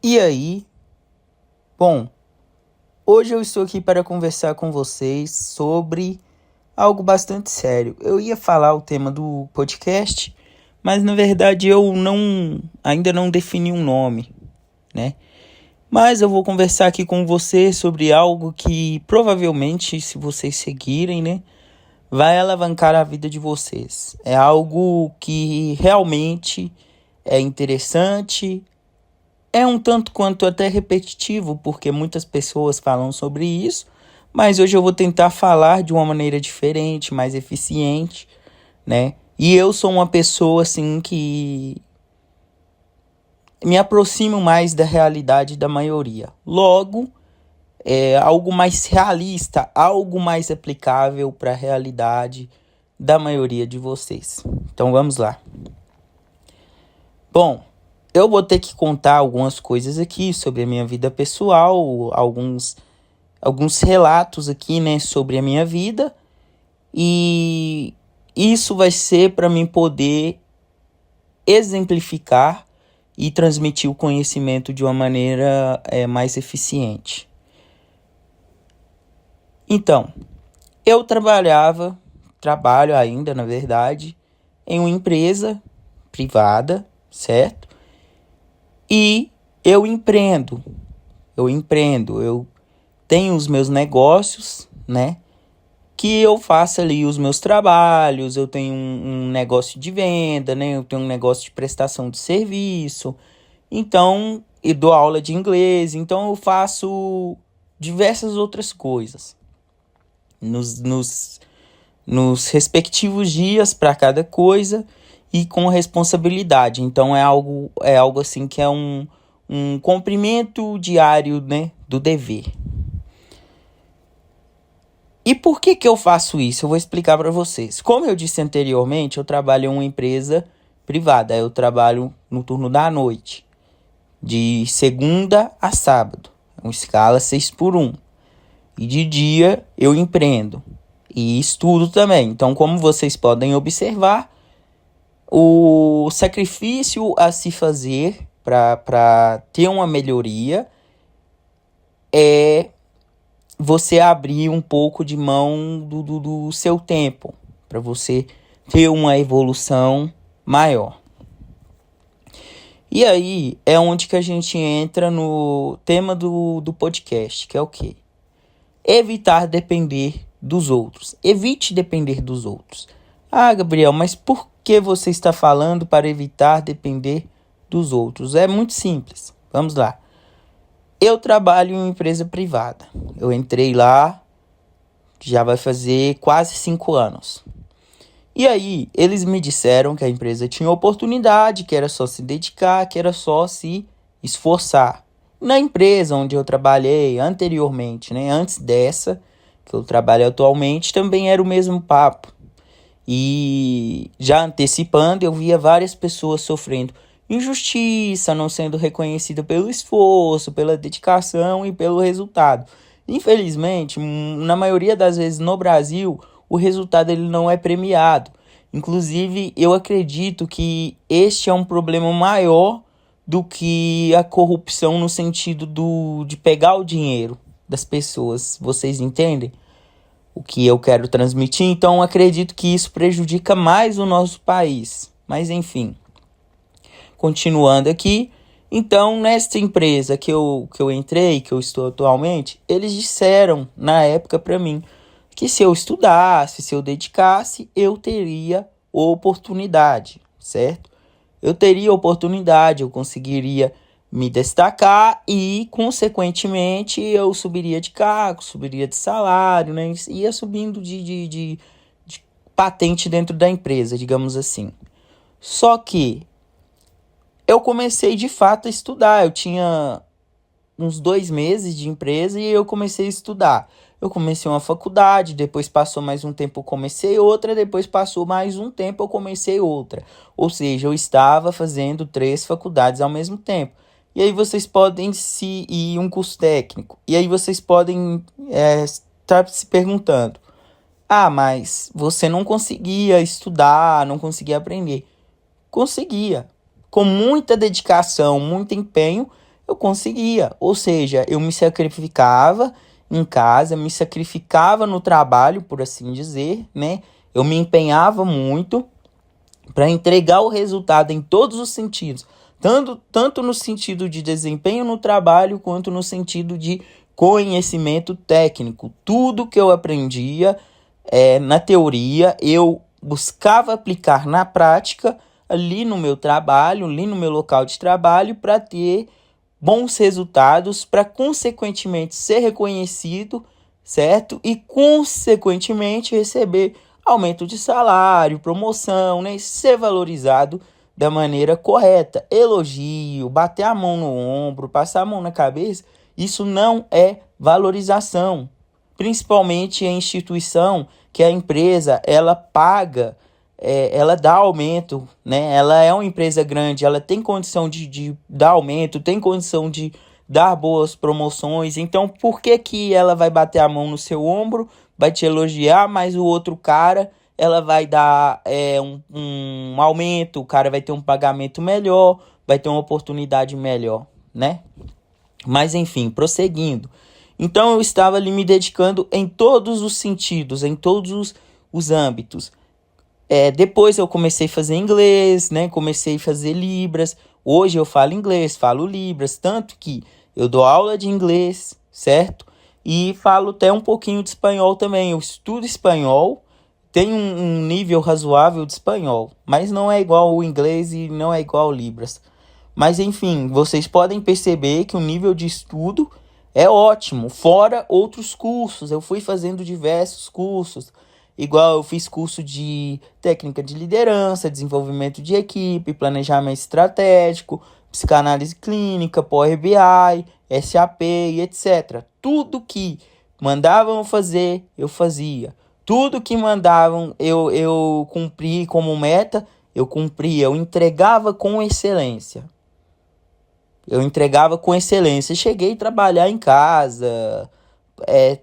E aí? Bom, hoje eu estou aqui para conversar com vocês sobre algo bastante sério. Eu ia falar o tema do podcast, mas na verdade ainda não defini um nome, né? Mas eu vou conversar aqui com você sobre algo que provavelmente, se vocês seguirem, né, vai alavancar a vida de vocês. É algo que realmente é interessante. É um tanto quanto até repetitivo, porque muitas pessoas falam sobre isso, mas hoje eu vou tentar falar de uma maneira diferente, mais eficiente, né? E eu sou uma pessoa assim que me aproximo mais da realidade da maioria. Logo, é algo mais realista, algo mais aplicável para a realidade da maioria de vocês. Então vamos lá. Bom, eu vou ter que contar algumas coisas aqui sobre a minha vida pessoal, alguns relatos aqui, né, sobre a minha vida, e isso vai ser para mim poder exemplificar e transmitir o conhecimento de uma maneira mais eficiente. Então, eu trabalho ainda, na verdade, em uma empresa privada, certo? E eu tenho os meus negócios, né? Que eu faço ali os meus trabalhos, eu tenho um negócio de venda, né? Eu tenho um negócio de prestação de serviço. Então, e dou aula de inglês, então eu faço diversas outras coisas nos respectivos dias para cada coisa e com responsabilidade. Então é algo assim que é um cumprimento diário, né, do dever. E por que eu faço isso? Eu vou explicar para vocês. Como eu disse anteriormente, eu trabalho em uma empresa privada. Eu trabalho no turno da noite, de segunda a sábado, uma escala 6x1. E de dia eu empreendo e estudo também. Então, como vocês podem observar, o sacrifício a se fazer para ter uma melhoria é você abrir um pouco de mão do seu tempo, para você ter uma evolução maior. E aí é onde que a gente entra no tema do podcast, que é o quê? Evitar depender dos outros. Evite depender dos outros. Ah, Gabriel, mas por que você está falando para evitar depender dos outros? É muito simples. Vamos lá. Eu trabalho em uma empresa privada. Eu entrei lá, já vai fazer quase 5 anos. E aí, eles me disseram que a empresa tinha oportunidade, que era só se dedicar, que era só se esforçar. Na empresa onde eu trabalhei anteriormente, né, antes dessa, que eu trabalho atualmente, também era o mesmo papo. E já antecipando, eu via várias pessoas sofrendo injustiça, não sendo reconhecida pelo esforço, pela dedicação e pelo resultado. Infelizmente, na maioria das vezes no Brasil, o resultado ele não é premiado. Inclusive, eu acredito que este é um problema maior do que a corrupção no sentido de pegar o dinheiro das pessoas. Vocês entendem o que eu quero transmitir? Então, acredito que isso prejudica mais o nosso país. Mas, enfim, continuando aqui. Então, nesta empresa que eu entrei, que eu estou atualmente, eles disseram na época para mim que se eu estudasse, se eu dedicasse, eu teria oportunidade, certo? Eu teria oportunidade, eu conseguiria me destacar e, consequentemente, eu subiria de cargo, subiria de salário, né? Ia subindo de patente dentro da empresa, digamos assim. Só que eu comecei de fato a estudar. Eu tinha uns 2 meses de empresa e eu comecei a estudar. Eu comecei uma faculdade, depois passou mais um tempo, eu comecei outra, depois passou mais um tempo, eu comecei outra. Ou seja, eu estava fazendo 3 faculdades ao mesmo tempo. E aí vocês podem e um curso técnico. E aí vocês podem estar se perguntando: ah, mas você não conseguia estudar, não conseguia aprender. Conseguia. Com muita dedicação, muito empenho, eu conseguia. Ou seja, eu me sacrificava em casa, me sacrificava no trabalho, por assim dizer, né? Eu me empenhava muito para entregar o resultado em todos os sentidos, tanto no sentido de desempenho no trabalho, quanto no sentido de conhecimento técnico. Tudo que eu aprendia na teoria, eu buscava aplicar na prática, ali no meu trabalho, ali no meu local de trabalho, para ter bons resultados, para consequentemente ser reconhecido, certo? E consequentemente receber aumento de salário, promoção, né? Ser valorizado da maneira correta. Elogio, bater a mão no ombro, passar a mão na cabeça, isso não é valorização. Principalmente a instituição que a empresa ela paga, ela dá aumento, né? Ela é uma empresa grande, ela tem condição de dar aumento, tem condição de dar boas promoções. Então, por que que ela vai bater a mão no seu ombro, vai te elogiar, mas o outro cara ela vai dar um aumento, o cara vai ter um pagamento melhor, vai ter uma oportunidade melhor, né? Mas enfim, prosseguindo. Então eu estava ali me dedicando em todos os sentidos, em todos os âmbitos. Depois eu comecei a fazer inglês, né? Comecei a fazer Libras. Hoje eu falo inglês, falo Libras, tanto que eu dou aula de inglês, certo? E falo até um pouquinho de espanhol também. Eu estudo espanhol, tenho um nível razoável de espanhol, mas não é igual o inglês e não é igual ao Libras. Mas enfim, vocês podem perceber que o nível de estudo é ótimo, fora outros cursos. Eu fui fazendo diversos cursos, igual eu fiz curso de técnica de liderança, desenvolvimento de equipe, planejamento estratégico, psicanálise clínica, Power BI, SAP e etc. Tudo que mandavam fazer, eu fazia. Tudo que mandavam eu cumpri como meta, eu cumpria, eu entregava com excelência. Eu entregava com excelência. Cheguei a trabalhar em casa,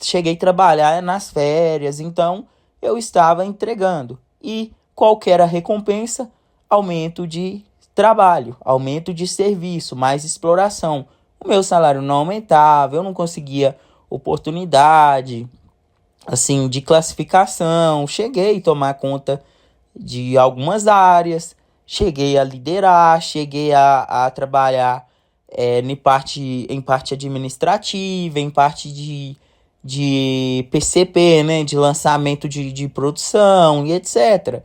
cheguei a trabalhar nas férias, então eu estava entregando. E qual que era a recompensa? Aumento de trabalho, aumento de serviço, mais exploração. O meu salário não aumentava, eu não conseguia oportunidade, assim, de classificação. Cheguei a tomar conta de algumas áreas, cheguei a liderar, cheguei a trabalhar em parte administrativa, em parte de PCP, né, de lançamento de produção e etc.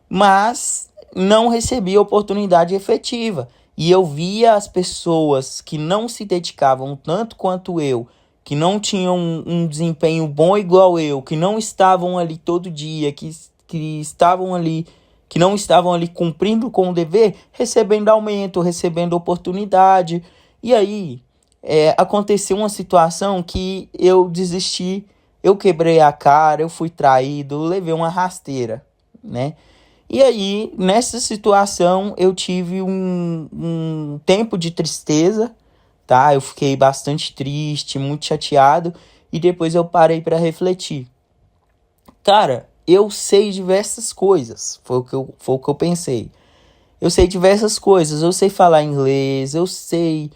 Mas não recebi oportunidade efetiva. E eu via as pessoas que não se dedicavam tanto quanto eu, que não tinham um desempenho bom igual eu, que não estavam ali todo dia, que estavam ali, que não estavam ali cumprindo com o dever, recebendo aumento, recebendo oportunidade. E aí aconteceu uma situação que eu desisti, eu quebrei a cara, eu fui traído, levei uma rasteira, né? E aí, nessa situação, eu tive um tempo de tristeza, tá? Eu fiquei bastante triste, muito chateado, e depois eu parei para refletir. Cara, eu sei diversas coisas, foi o que eu pensei. Eu sei diversas coisas, eu sei falar inglês, eu sei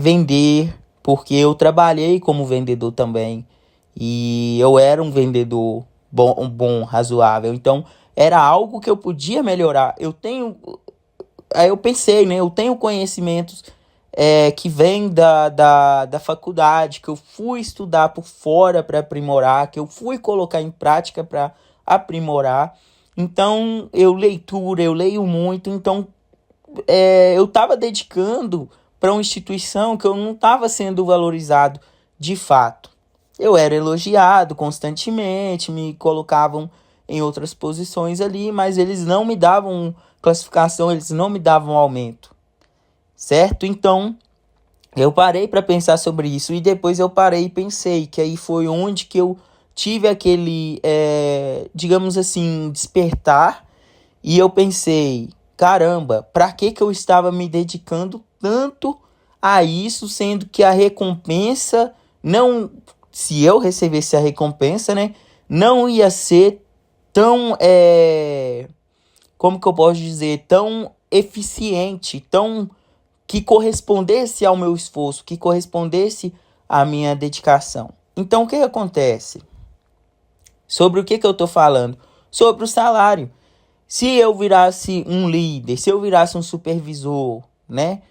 vender, porque eu trabalhei como vendedor também. E eu era um vendedor bom, razoável. Então, era algo que eu podia melhorar. Aí eu pensei, né? Eu tenho conhecimentos que vêm da faculdade, que eu fui estudar por fora para aprimorar, que eu fui colocar em prática para aprimorar. Então, eu leio muito. Então, eu estava dedicando para uma instituição que eu não estava sendo valorizado de fato. Eu era elogiado constantemente, me colocavam em outras posições ali, mas eles não me davam classificação, eles não me davam aumento, certo? Então, eu parei para pensar sobre isso e depois eu parei e pensei que aí foi onde que eu tive aquele, digamos assim, despertar e eu pensei, caramba, para que eu estava me dedicando tanto a isso, sendo que a recompensa não, se eu recebesse a recompensa, né, não ia ser tão, como que eu posso dizer, tão eficiente, que correspondesse ao meu esforço, que correspondesse à minha dedicação. Então, o que acontece? Sobre o que eu estou falando? Sobre o salário. Se eu virasse um líder, se eu virasse um supervisor, né?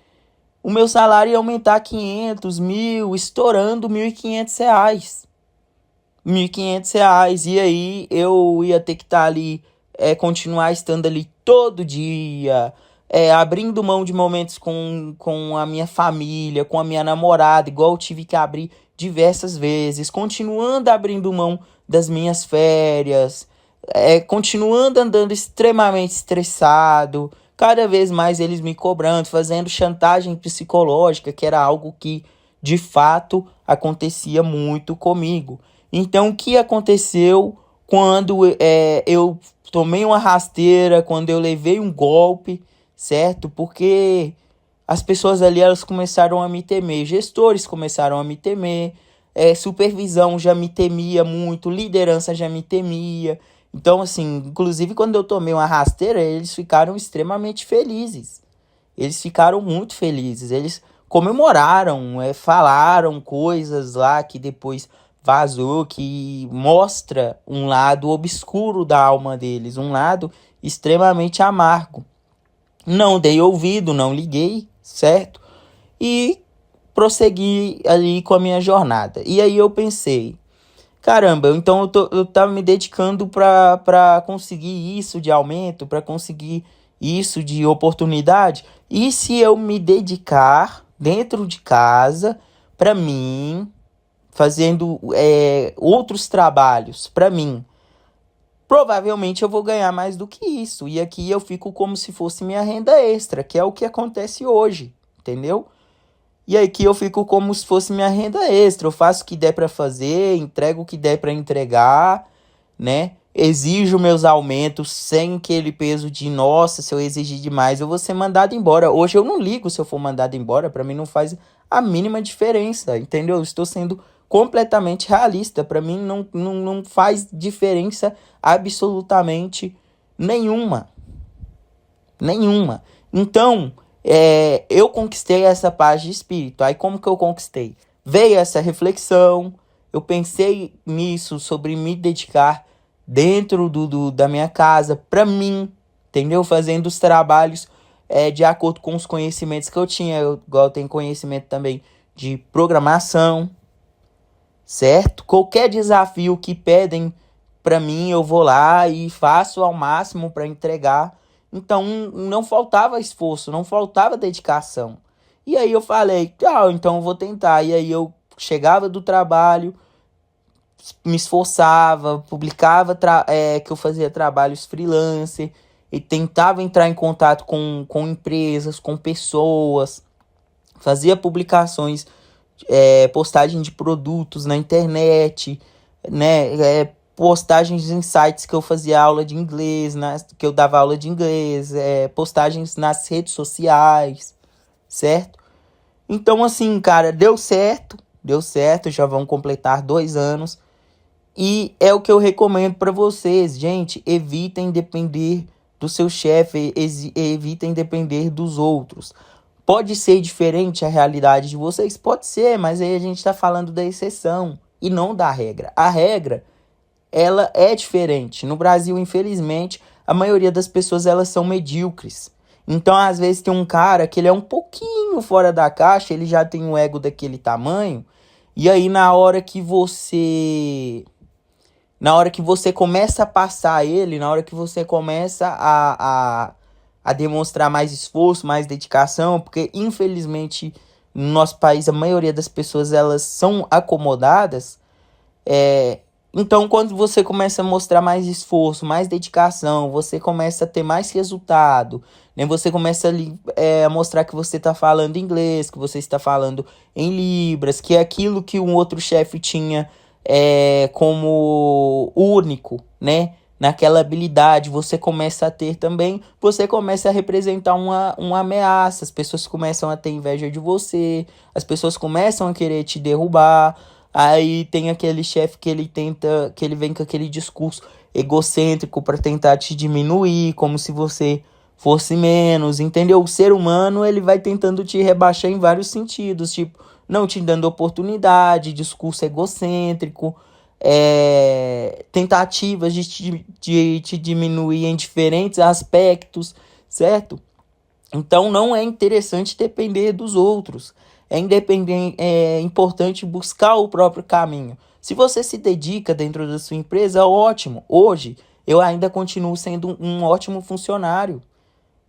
O meu salário ia aumentar 500, 1.000, estourando R$ 1.500. R$ 1.500. E aí eu ia ter que estar ali, continuar estando ali todo dia, abrindo mão de momentos com a minha família, com a minha namorada, igual eu tive que abrir diversas vezes, continuando abrindo mão das minhas férias, continuando andando extremamente estressado, cada vez mais eles me cobrando, fazendo chantagem psicológica, que era algo que de fato acontecia muito comigo. Então, o que aconteceu quando eu tomei uma rasteira, quando eu levei um golpe, certo? Porque as pessoas ali, elas começaram a me temer, gestores começaram a me temer, supervisão já me temia muito, liderança já me temia. Então, assim, inclusive quando eu tomei uma rasteira, eles ficaram extremamente felizes. Eles ficaram muito felizes. Eles comemoraram, falaram coisas lá que depois vazou, que mostra um lado obscuro da alma deles, um lado extremamente amargo. Não dei ouvido, não liguei, certo? E prossegui ali com a minha jornada. E aí eu pensei, caramba, então eu tava me dedicando para conseguir isso de aumento, para conseguir isso de oportunidade. E se eu me dedicar dentro de casa, para mim, fazendo outros trabalhos, para mim, provavelmente eu vou ganhar mais do que isso. E aqui eu fico como se fosse minha renda extra, que é o que acontece hoje, entendeu? E aí que eu fico como se fosse minha renda extra. Eu faço o que der para fazer, entrego o que der para entregar, né? Exijo meus aumentos sem aquele peso de, nossa, se eu exigir demais, eu vou ser mandado embora. Hoje eu não ligo se eu for mandado embora, para mim não faz a mínima diferença, entendeu? Eu estou sendo completamente realista. Para mim não faz diferença absolutamente nenhuma. Nenhuma. Então, eu conquistei essa paz de espírito. Aí como que eu conquistei? Veio essa reflexão, eu pensei nisso, sobre me dedicar dentro da minha casa, para mim, entendeu? Fazendo os trabalhos de acordo com os conhecimentos que eu tinha. Eu tenho conhecimento também de programação, certo? Qualquer desafio que pedem para mim, eu vou lá e faço ao máximo para entregar. Então, não faltava esforço, não faltava dedicação. E aí eu falei, então eu vou tentar. E aí eu chegava do trabalho, me esforçava, publicava que eu fazia trabalhos freelancer e tentava entrar em contato com empresas, com pessoas, fazia publicações, postagem de produtos na internet, né, postagens em sites que eu fazia aula de inglês, que eu dava aula de inglês, postagens nas redes sociais, certo? Então, assim, cara, deu certo, já vão completar 2 anos. E é o que eu recomendo para vocês, gente, evitem depender do seu chefe, evitem depender dos outros. Pode ser diferente a realidade de vocês? Pode ser, mas aí a gente está falando da exceção e não da regra. A regra, ela é diferente. No Brasil, infelizmente, a maioria das pessoas, elas são medíocres. Então, às vezes, tem um cara que ele é um pouquinho fora da caixa, ele já tem um ego daquele tamanho, e aí na hora que você começa a passar ele, na hora que você começa a demonstrar mais esforço, mais dedicação, porque infelizmente no nosso país a maioria das pessoas, elas são acomodadas, então quando você começa a mostrar mais esforço, mais dedicação, você começa a ter mais resultado, né? Você começa a mostrar que você está falando inglês, que você está falando em libras, que é aquilo que um outro chefe tinha como único, né? Naquela habilidade, você começa a ter também, você começa a representar uma ameaça, as pessoas começam a ter inveja de você, as pessoas começam a querer te derrubar. Aí tem aquele chefe que ele vem com aquele discurso egocêntrico para tentar te diminuir, como se você fosse menos, entendeu? O ser humano, ele vai tentando te rebaixar em vários sentidos, tipo, não te dando oportunidade, discurso egocêntrico, tentativas de te diminuir em diferentes aspectos, certo? Então não é interessante depender dos outros. É importante buscar o próprio caminho. Se você se dedica dentro da sua empresa, ótimo. Hoje eu ainda continuo sendo um ótimo funcionário.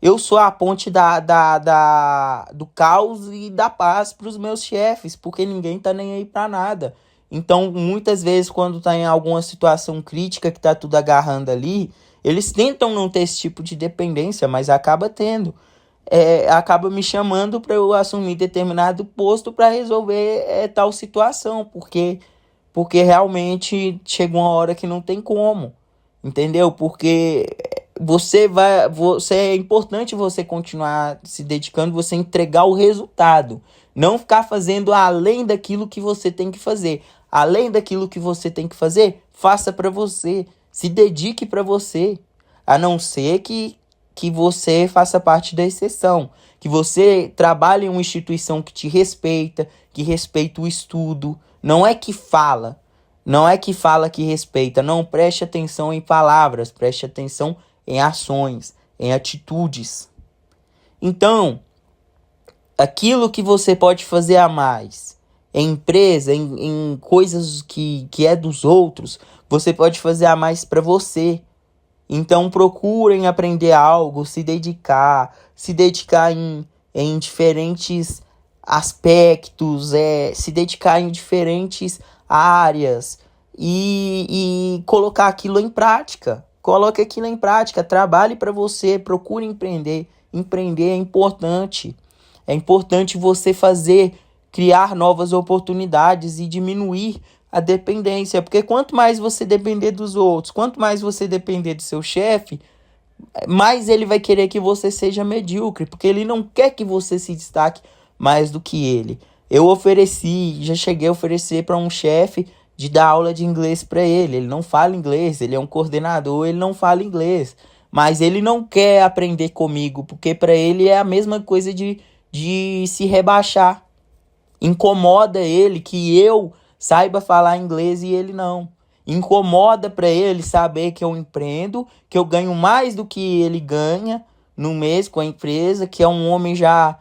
Eu sou a ponte do caos e da paz para os meus chefes, porque ninguém tá nem aí para nada. Então, muitas vezes, quando tá em alguma situação crítica que tá tudo agarrando ali, eles tentam não ter esse tipo de dependência, mas acaba tendo. Acaba me chamando para eu assumir determinado posto para resolver tal situação, porque realmente chega uma hora que não tem como, entendeu? Porque é importante você continuar se dedicando, você entregar o resultado, não ficar fazendo além daquilo que você tem que fazer. Além daquilo que você tem que fazer, faça para você, se dedique para você, a não ser que você faça parte da exceção, que você trabalhe em uma instituição que te respeita, que respeita o estudo, não é que fala que respeita, não, preste atenção em palavras, preste atenção em ações, em atitudes. Então, aquilo que você pode fazer a mais, em empresa, em coisas que é dos outros, você pode fazer a mais para você. Então procurem aprender algo, se dedicar em diferentes aspectos, se dedicar em diferentes áreas e colocar aquilo em prática. Coloque aquilo em prática, trabalhe para você, procure empreender. Empreender é importante. É importante você criar novas oportunidades e diminuir a dependência, porque quanto mais você depender dos outros, quanto mais você depender do seu chefe, mais ele vai querer que você seja medíocre, porque ele não quer que você se destaque mais do que ele. Já cheguei a oferecer para um chefe de dar aula de inglês para ele. Ele não fala inglês, ele é um coordenador, ele não fala inglês, mas ele não quer aprender comigo, porque para ele é a mesma coisa de se rebaixar. Incomoda ele que eu saiba falar inglês e ele não. Incomoda para ele saber que eu empreendo, que eu ganho mais do que ele ganha no mês com a empresa, que é um homem já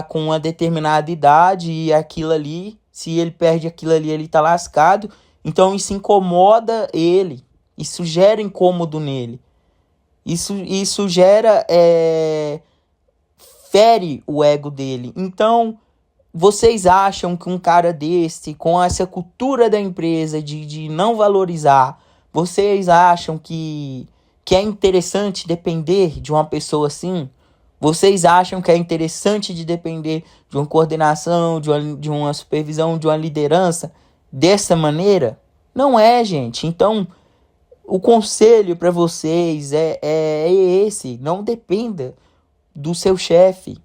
com uma determinada idade e aquilo ali, se ele perde aquilo ali, ele tá lascado. Então isso incomoda ele, isso gera incômodo nele. Isso gera, fere o ego dele. Então, vocês acham que um cara desse, com essa cultura da empresa de não valorizar, vocês acham que é interessante depender de uma pessoa assim? Vocês acham que é interessante de depender de uma coordenação, de uma supervisão, de uma liderança dessa maneira? Não é, gente. Então, o conselho para vocês é esse. Não dependa do seu chefe.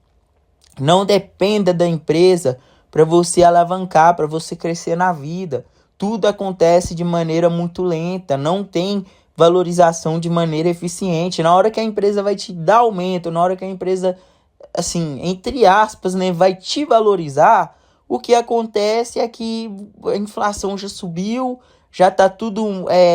Não dependa da empresa para você alavancar, para você crescer na vida. Tudo acontece de maneira muito lenta, não tem valorização de maneira eficiente. Na hora que a empresa vai te dar aumento, na hora que a empresa, assim, entre aspas, né, vai te valorizar, o que acontece é que a inflação já subiu, já tá tudo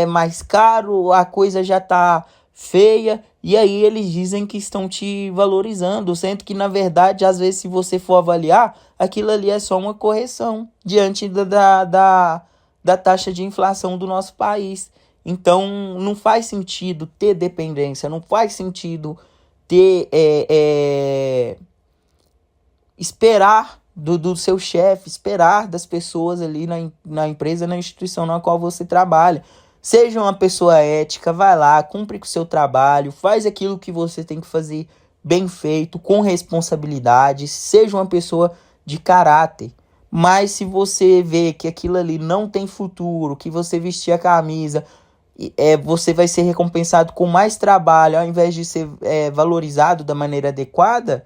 mais caro, a coisa já tá feia, e aí eles dizem que estão te valorizando, sendo que, na verdade, às vezes, se você for avaliar, aquilo ali é só uma correção diante da taxa de inflação do nosso país. Então, não faz sentido ter dependência, não faz sentido ter esperar do seu chefe, esperar das pessoas ali na empresa, na instituição na qual você trabalha. Seja uma pessoa ética, vai lá, cumpre com o seu trabalho, faz aquilo que você tem que fazer bem feito, com responsabilidade, seja uma pessoa de caráter. Mas se você vê que aquilo ali não tem futuro, que você vestir a camisa, você vai ser recompensado com mais trabalho ao invés de ser valorizado da maneira adequada,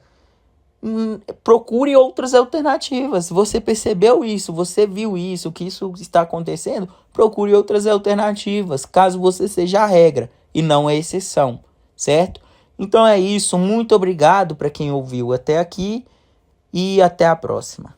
procure outras alternativas. Se você percebeu isso, você viu isso, que isso está acontecendo, procure outras alternativas, caso você seja a regra e não a exceção, certo? Então é isso, muito obrigado para quem ouviu até aqui e até a próxima.